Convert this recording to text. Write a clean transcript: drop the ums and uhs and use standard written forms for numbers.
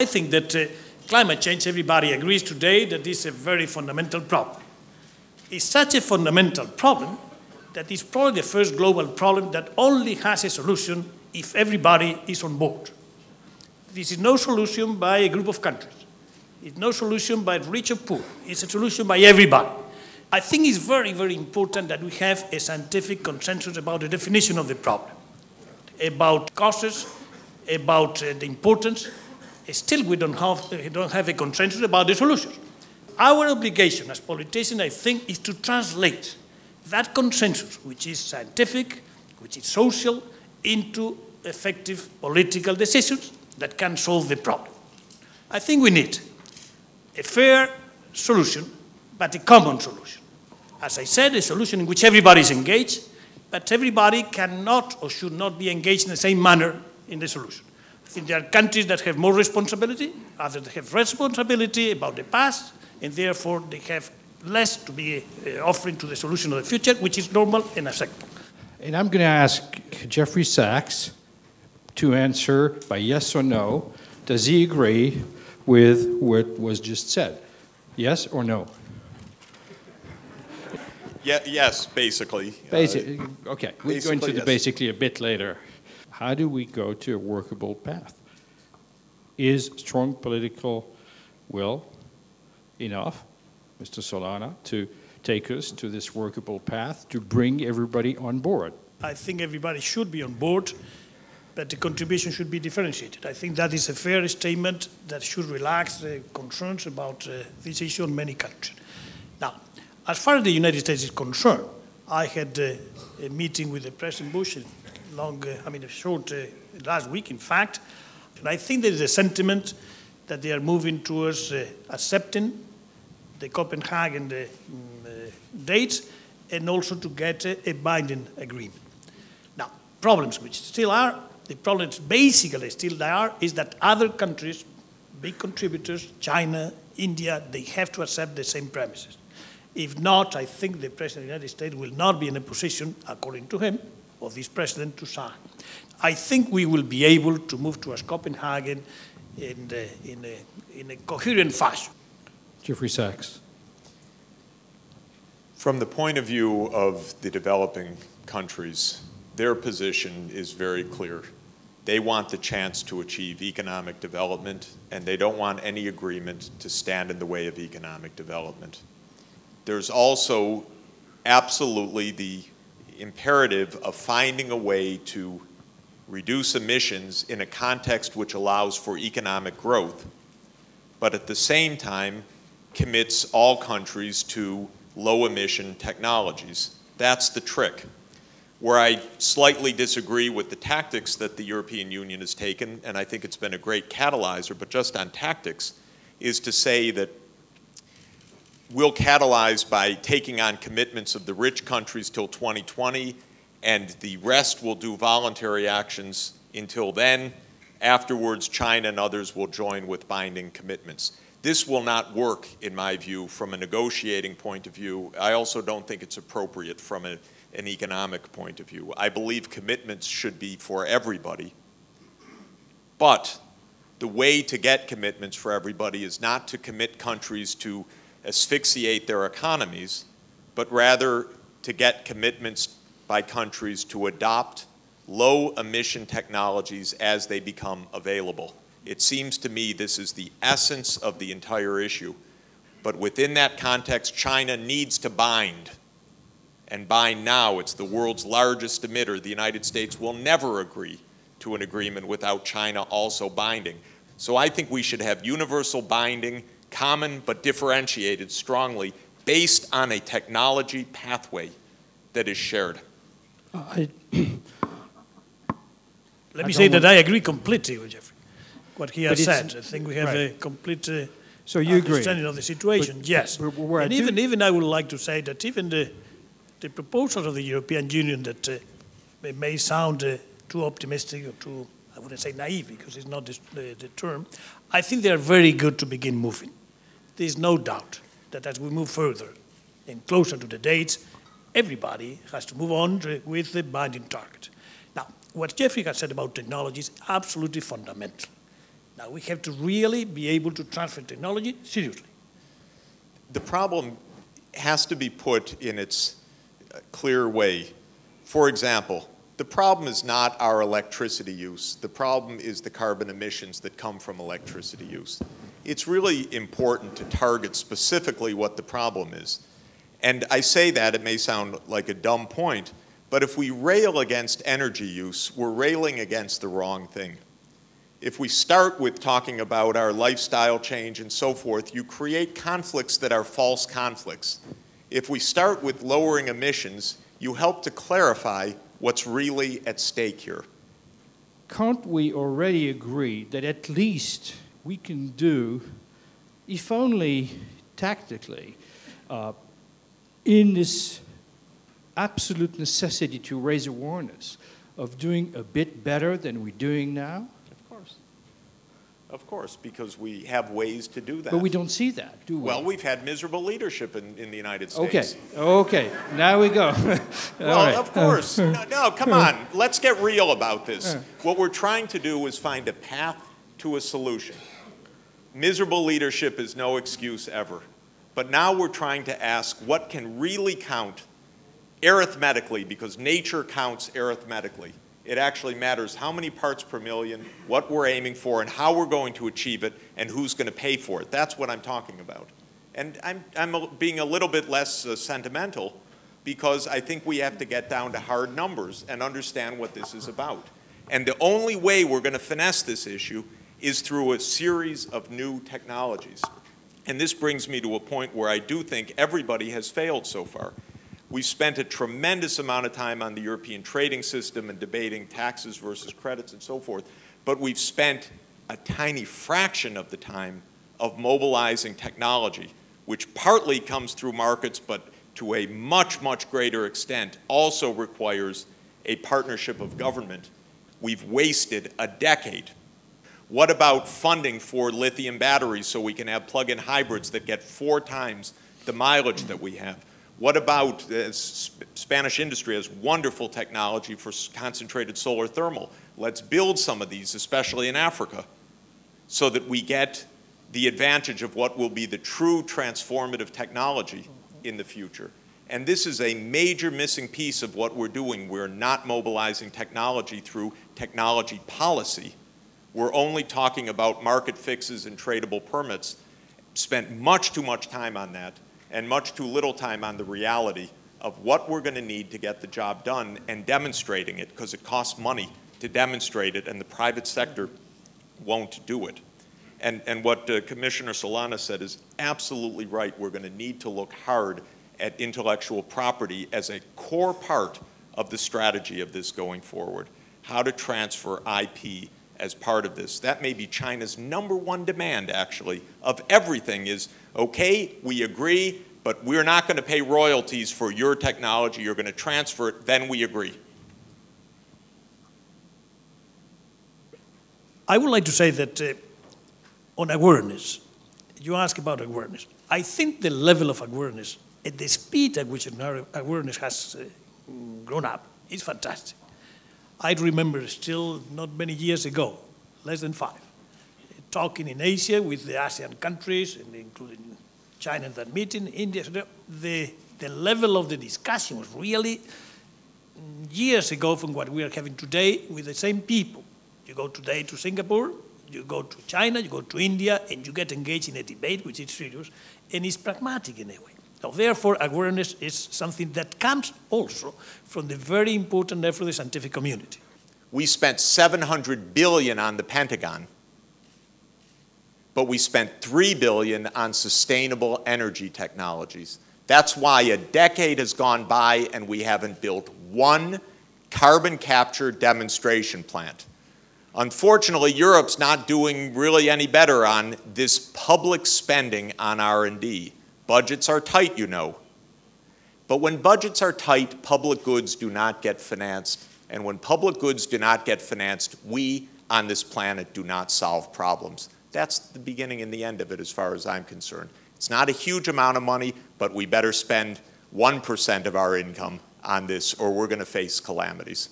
I think that climate change, everybody agrees today that is a very fundamental problem. It's such a fundamental problem that it's probably the first global problem that only has a solution if everybody is on board. This is no solution by a group of countries. It's no solution by rich or poor. It's a solution by everybody. I think it's very, very important that we have a scientific consensus about the definition of the problem, about causes, about the importance. Still, we don't have a consensus about the solutions. Our obligation as politicians, I think, is to translate that consensus, which is scientific, which is social, into effective political decisions that can solve the problem. I think we need a fair solution, but a common solution. As I said, a solution in which everybody is engaged, but everybody cannot or should not be engaged in the same manner in the solution. I think there are countries that have more responsibility, others that have responsibility about the past, and therefore they have less to be offering to the solution of the future, which is normal and acceptable. And I'm going to ask Jeffrey Sachs to answer by yes or no. Does he agree with what was just said? Yes or no? Yeah, yes, basically. Okay, we'll go into the basically a bit later. How do we go to a workable path? Is strong political will enough, Mr. Solana, to take us to this workable path, to bring everybody on board? I think everybody should be on board, but the contribution should be differentiated. I think that is a fair statement that should relax the concerns about this issue in many countries. Now, as far as the United States is concerned, I had a meeting with President Bush, last week, in fact, and I think there is a sentiment that they are moving towards accepting the Copenhagen dates and also to get a binding agreement. Now, problems which still are, the problems basically still there are, is that other countries, big contributors, China, India, they have to accept the same premises. If not, I think the President of the United States will not be in a position, according to him, or this President, to sign. I think we will be able to move towards Copenhagen in a coherent fashion. Jeffrey Sachs. From the point of view of the developing countries, their position is very clear. They want the chance to achieve economic development, and they don't want any agreement to stand in the way of economic development. There's also absolutely the imperative of finding a way to reduce emissions in a context which allows for economic growth, but at the same time commits all countries to low-emission technologies. That's the trick. Where I slightly disagree with the tactics that the European Union has taken, and I think it's been a great catalyzer, but just on tactics, is to say that we'll catalyze by taking on commitments of the rich countries till 2020, and the rest will do voluntary actions until then. Afterwards, China and others will join with binding commitments. This will not work, in my view, from a negotiating point of view. I also don't think it's appropriate from an economic point of view. I believe commitments should be for everybody, but the way to get commitments for everybody is not to commit countries to asphyxiate their economies, but rather to get commitments by countries to adopt low-emission technologies as they become available. It seems to me this is the essence of the entire issue. But within that context, China needs to bind. And bind now. It's the world's largest emitter. The United States will never agree to an agreement without China also binding. So I think we should have universal binding, common but differentiated strongly, based on a technology pathway that is shared. Let me say that I agree completely with Jeffrey. What he has said, I think we have a complete understanding of the situation. Yes, and even I would like to say that even the proposals of the European Union that may sound too optimistic or too, I wouldn't say naive because it's not the term, I think they are very good to begin moving. There is no doubt that as we move further and closer to the dates, everybody has to move on with the binding target. Now, what Jeffrey has said about technology is absolutely fundamental. Now we have to really be able to transfer technology seriously. The problem has to be put in its clear way. For example, the problem is not our electricity use. The problem is the carbon emissions that come from electricity use. It's really important to target specifically what the problem is. And I say that, it may sound like a dumb point, but if we rail against energy use, we're railing against the wrong thing. If we start with talking about our lifestyle change and so forth, you create conflicts that are false conflicts. If we start with lowering emissions, you help to clarify what's really at stake here. Can't we already agree that at least we can do, if only tactically, in this absolute necessity to raise awareness of doing a bit better than we're doing now? Of course, because we have ways to do that. But we don't see that, do we? Well, we've had miserable leadership in the United States. Okay, now we go. Well, right. Of course. No, come on. Let's get real about this. What we're trying to do is find a path to a solution. Miserable leadership is no excuse ever. But now we're trying to ask what can really count arithmetically, because nature counts arithmetically. It actually matters how many parts per million, what we're aiming for, and how we're going to achieve it, and who's going to pay for it. That's what I'm talking about. And I'm being a little bit less sentimental, because I think we have to get down to hard numbers and understand what this is about. And the only way we're going to finesse this issue is through a series of new technologies. And this brings me to a point where I do think everybody has failed so far. We've spent a tremendous amount of time on the European trading system and debating taxes versus credits and so forth, but we've spent a tiny fraction of the time of mobilizing technology, which partly comes through markets, but to a much, much greater extent also requires a partnership of government. We've wasted a decade. What about funding for lithium batteries so we can have plug-in hybrids that get 4 times the mileage that we have? What about, Spanish industry has wonderful technology for concentrated solar thermal. Let's build some of these, especially in Africa, so that we get the advantage of what will be the true transformative technology in the future. And this is a major missing piece of what we're doing. We're not mobilizing technology through technology policy. We're only talking about market fixes and tradable permits. Spent much too much time on that, and much too little time on the reality of what we're going to need to get the job done and demonstrating it, because it costs money to demonstrate it, and the private sector won't do it. And what Commissioner Solana said is absolutely right. We're going to need to look hard at intellectual property as a core part of the strategy of this going forward. How to transfer IP as part of this. That may be China's #1 demand, actually, of everything is, okay, we agree, but we're not going to pay royalties for your technology. You're going to transfer it, then we agree. I would like to say that on awareness, you ask about awareness. I think the level of awareness at the speed at which awareness has grown up is fantastic. I remember still not many years ago, less than 5, talking in Asia with the ASEAN countries, and including China in that meeting, India. The level of the discussion was really years ago from what we are having today with the same people. You go today to Singapore, you go to China, you go to India, and you get engaged in a debate which is serious and is pragmatic in a way. So therefore, awareness is something that comes also from the very important effort of the scientific community. We spent $700 billion on the Pentagon, but we spent $3 billion on sustainable energy technologies. That's why a decade has gone by and we haven't built one carbon capture demonstration plant. Unfortunately, Europe's not doing really any better on this public spending on R&D. Budgets are tight, you know. But when budgets are tight, public goods do not get financed. And when public goods do not get financed, we on this planet do not solve problems. That's the beginning and the end of it as far as I'm concerned. It's not a huge amount of money, but we better spend 1% of our income on this or we're going to face calamities.